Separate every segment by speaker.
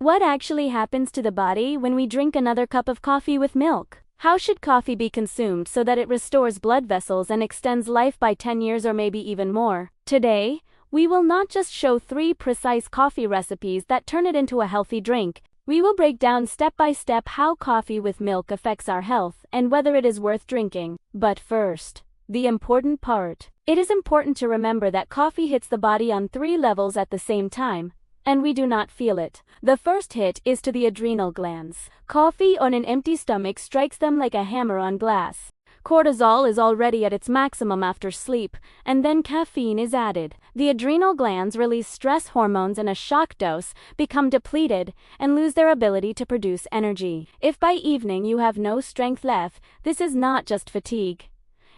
Speaker 1: What actually happens to the body when we drink another cup of coffee with milk? How should coffee be consumed so that it restores blood vessels and extends life by 10 years or maybe even more? Today, we will not just show 3 precise coffee recipes that turn it into a healthy drink. We will break down step by step how coffee with milk affects our health and whether it is worth drinking. But first, the important part. It is important to remember that coffee hits the body on 3 levels at the same time, and we do not feel it. The first hit is to the adrenal glands. Coffee on an empty stomach strikes them like a hammer on glass. Cortisol is already at its maximum after sleep, and then caffeine is added. The adrenal glands release stress hormones and a shock dose, become depleted, and lose their ability to produce energy. If by evening you have no strength left, this is not just fatigue.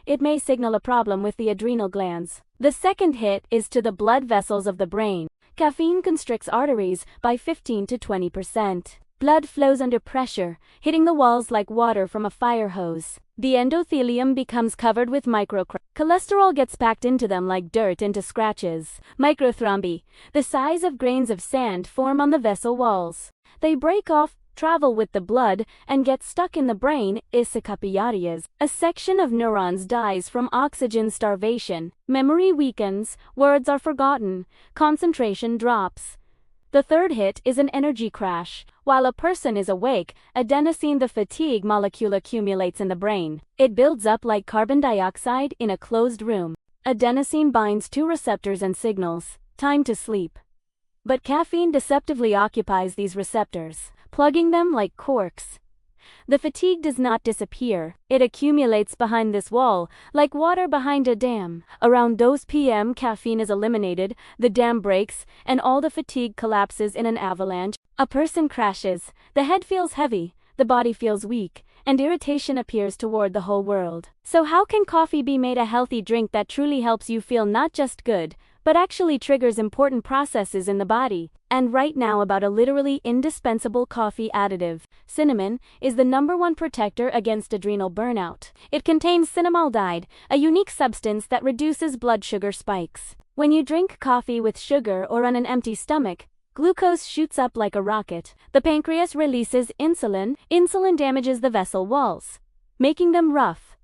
Speaker 1: It may signal a problem with the adrenal glands. The second hit is to the blood vessels of the brain. Caffeine constricts arteries by 15 to 20%. Blood flows under pressure, hitting the walls like water from a fire hose. The endothelium becomes covered with cholesterol gets packed into them like dirt into scratches. Microthrombi, the size of grains of sand, form on the vessel walls. They break off, travel with the blood, and get stuck in the brain. Isocapillarias. A section of neurons dies from oxygen starvation. Memory weakens, words are forgotten, concentration drops. The third hit is an energy crash. While a person is awake, adenosine, the fatigue molecule, accumulates in the brain. It builds up like carbon dioxide in a closed room. Adenosine binds 2 receptors and signals, time to sleep. But caffeine deceptively occupies these receptors, plugging them like corks. The fatigue does not disappear, it accumulates behind this wall, like water behind a dam. Around those p.m. caffeine is eliminated, the dam breaks, and all the fatigue collapses in an avalanche. A person crashes, the head feels heavy, the body feels weak, and irritation appears toward the whole world. So how can coffee be made a healthy drink that truly helps you feel not just good, but actually triggers important processes in the body? And right now, about a literally indispensable coffee additive. Cinnamon is the #1 protector against adrenal burnout. It contains cinnamaldehyde, a unique substance that reduces blood sugar spikes. When you drink coffee with sugar or on an empty stomach, glucose shoots up like a rocket. The pancreas releases insulin. Insulin damages the vessel walls, making them rough.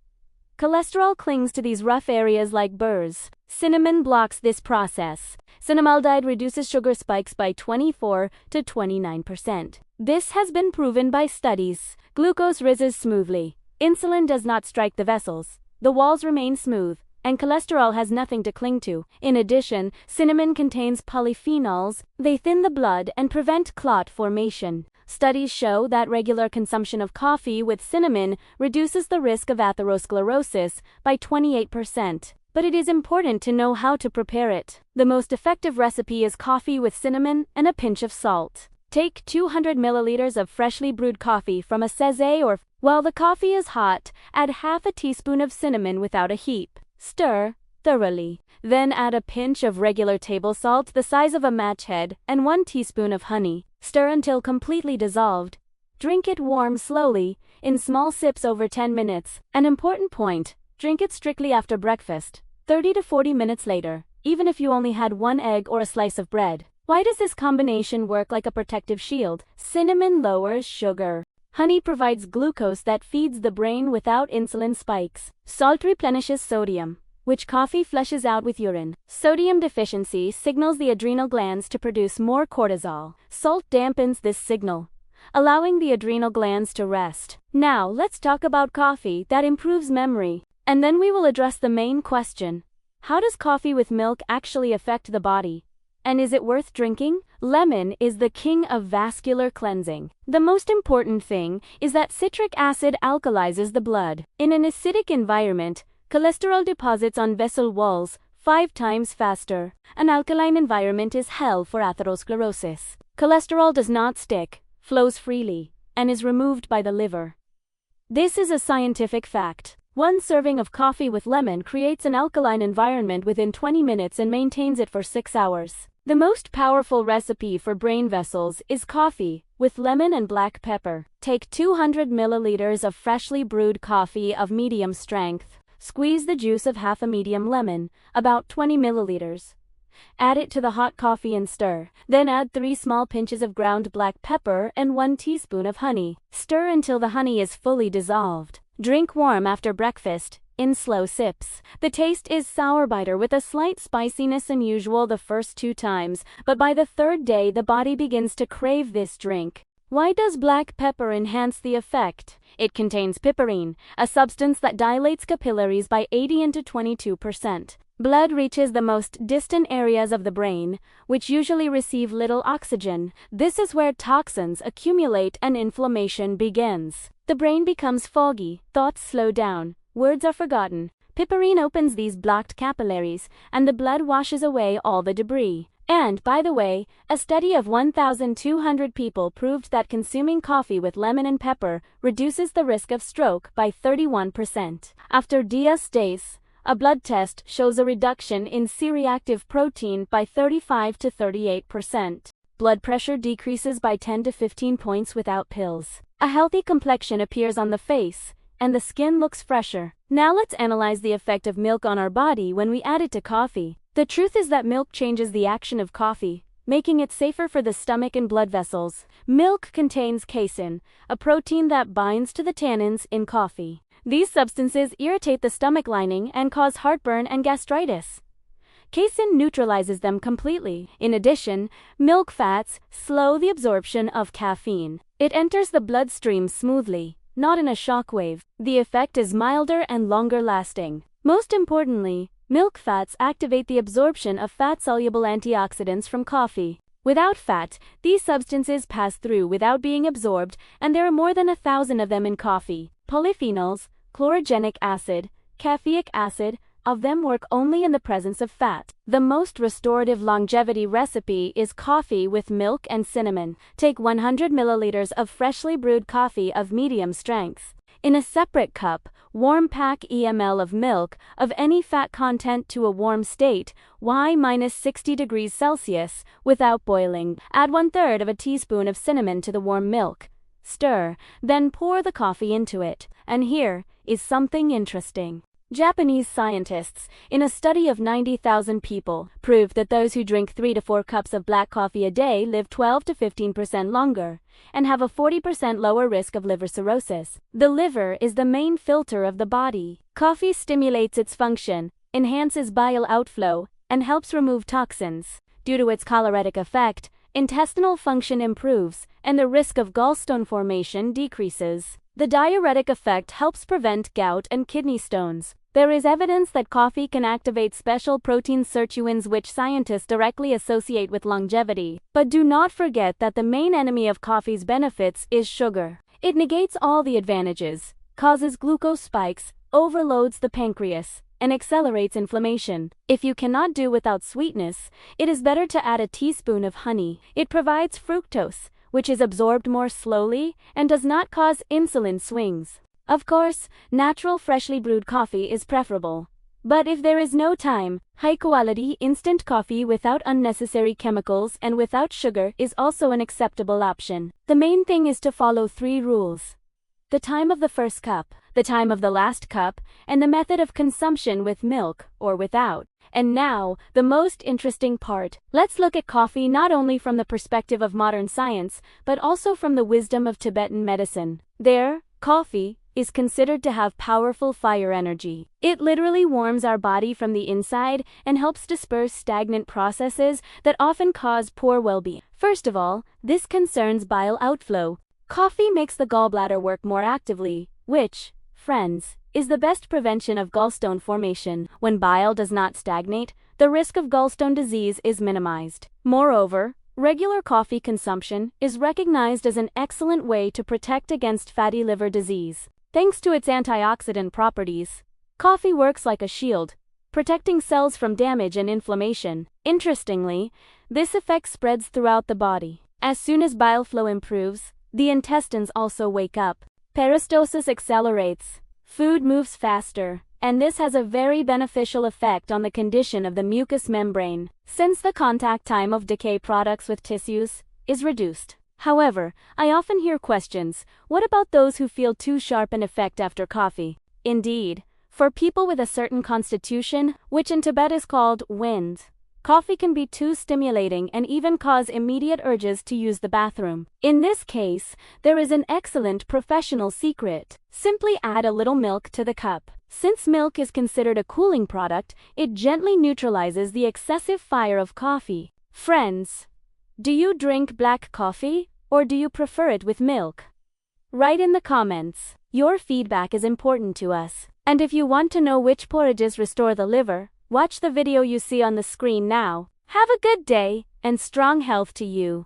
Speaker 1: Cholesterol clings to these rough areas like burrs. Cinnamon blocks this process. Cinnamaldehyde reduces sugar spikes by 24 to 29%. This has been proven by studies. Glucose rises smoothly. Insulin does not strike the vessels. The walls remain smooth, and cholesterol has nothing to cling to. In addition, cinnamon contains polyphenols. They thin the blood and prevent clot formation. Studies show that regular consumption of coffee with cinnamon reduces the risk of atherosclerosis by 28%. But it is important to know how to prepare it. The most effective recipe is coffee with cinnamon and a pinch of salt. Take 200 milliliters of freshly brewed coffee from a sachet, or while the coffee is hot, add half a teaspoon of cinnamon without a heap. Stir thoroughly. Then add a pinch of regular table salt the size of a match head and 1 teaspoon of honey. Stir until completely dissolved. Drink it warm slowly, in small sips over 10 minutes. An important point, drink it strictly after breakfast, 30 to 40 minutes later, even if you only had 1 egg or a slice of bread. Why does this combination work like a protective shield? Cinnamon lowers sugar. Honey provides glucose that feeds the brain without insulin spikes. Salt replenishes sodium, which coffee flushes out with urine. Sodium deficiency signals the adrenal glands to produce more cortisol. Salt dampens this signal, allowing the adrenal glands to rest. Now, let's talk about coffee that improves memory. And then we will address the main question. How does coffee with milk actually affect the body? And is it worth drinking? Lemon is the king of vascular cleansing. The most important thing is that citric acid alkalizes the blood. In an acidic environment, cholesterol deposits on vessel walls 5 times faster. An alkaline environment is hell for atherosclerosis. Cholesterol does not stick, flows freely, and is removed by the liver. This is a scientific fact. 1 serving of coffee with lemon creates an alkaline environment within 20 minutes and maintains it for 6 hours. The most powerful recipe for brain vessels is coffee with lemon and black pepper. Take 200 milliliters of freshly brewed coffee of medium strength. Squeeze the juice of half a medium lemon, about 20 milliliters. Add it to the hot coffee and stir. Then add 3 small pinches of ground black pepper and 1 teaspoon of honey. Stir until the honey is fully dissolved. Drink warm after breakfast, in slow sips. The taste is sour bitter with a slight spiciness unusual the first 2 times, but by the 3rd day the body begins to crave this drink. Why does black pepper enhance the effect? It contains piperine, a substance that dilates capillaries by 80 to 22%. Blood reaches the most distant areas of the brain, which usually receive little oxygen. This is where toxins accumulate and inflammation begins. The brain becomes foggy, thoughts slow down, words are forgotten. Piperine opens these blocked capillaries, and the blood washes away all the debris. And, by the way, a study of 1,200 people proved that consuming coffee with lemon and pepper reduces the risk of stroke by 31%. After days, a blood test shows a reduction in C-reactive protein by 35 to 38%. Blood pressure decreases by 10 to 15 points without pills. A healthy complexion appears on the face, and the skin looks fresher. Now let's analyze the effect of milk on our body when we add it to coffee. The truth is that milk changes the action of coffee, making it safer for the stomach and blood vessels. Milk contains casein, a protein that binds to the tannins in coffee. These substances irritate the stomach lining and cause heartburn and gastritis. Casein neutralizes them completely. In addition, milk fats slow the absorption of caffeine. It enters the bloodstream smoothly, not in a shockwave. The effect is milder and longer lasting. Most importantly, milk fats activate the absorption of fat-soluble antioxidants from coffee. Without fat, these substances pass through without being absorbed, and there are more than 1,000 of them in coffee. Polyphenols, chlorogenic acid, caffeic acid, of them work only in the presence of fat. The most restorative longevity recipe is coffee with milk and cinnamon. Take 100 milliliters of freshly brewed coffee of medium strength. In a separate cup, warm pack ml of milk of any fat content to a warm state, y-60 degrees Celsius, without boiling. Add 1/3 of a teaspoon of cinnamon to the warm milk. Stir, then pour the coffee into it. And here is something interesting. Japanese scientists, in a study of 90,000 people, proved that those who drink 3 to 4 cups of black coffee a day live 12 to 15% longer, and have a 40% lower risk of liver cirrhosis. The liver is the main filter of the body. Coffee stimulates its function, enhances bile outflow, and helps remove toxins. Due to its choleretic effect, intestinal function improves, and the risk of gallstone formation decreases. The diuretic effect helps prevent gout and kidney stones. There is evidence that coffee can activate special protein sirtuins which scientists directly associate with longevity. But do not forget that the main enemy of coffee's benefits is sugar. It negates all the advantages, causes glucose spikes, overloads the pancreas, and accelerates inflammation. If you cannot do without sweetness, it is better to add a teaspoon of honey. It provides fructose, which is absorbed more slowly and does not cause insulin swings. Of course, natural freshly brewed coffee is preferable. But if there is no time, high-quality instant coffee without unnecessary chemicals and without sugar is also an acceptable option. The main thing is to follow 3 rules: the time of the first cup, the time of the last cup, and the method of consumption with milk or without. And now, the most interesting part. Let's look at coffee not only from the perspective of modern science, but also from the wisdom of Tibetan medicine. There, coffee is considered to have powerful fire energy. It literally warms our body from the inside and helps disperse stagnant processes that often cause poor well-being. First of all, this concerns bile outflow. Coffee makes the gallbladder work more actively, which, friends, is the best prevention of gallstone formation. When bile does not stagnate, the risk of gallstone disease is minimized. Moreover, regular coffee consumption is recognized as an excellent way to protect against fatty liver disease. Thanks to its antioxidant properties, coffee works like a shield, protecting cells from damage and inflammation. Interestingly, this effect spreads throughout the body. As soon as bile flow improves, the intestines also wake up. Peristalsis accelerates. Food moves faster, and this has a very beneficial effect on the condition of the mucous membrane, since the contact time of decay products with tissues is reduced. However, I often hear questions: what about those who feel too sharp an effect after coffee? Indeed, for people with a certain constitution, which in Tibet is called wind, coffee can be too stimulating and even cause immediate urges to use the bathroom. In this case, there is an excellent professional secret. Simply add a little milk to the cup. Since milk is considered a cooling product, it gently neutralizes the excessive fire of coffee. Friends, do you drink black coffee, or do you prefer it with milk? Write in the comments. Your feedback is important to us. And if you want to know which porridges restore the liver, watch the video you see on the screen now. Have a good day, and strong health to you.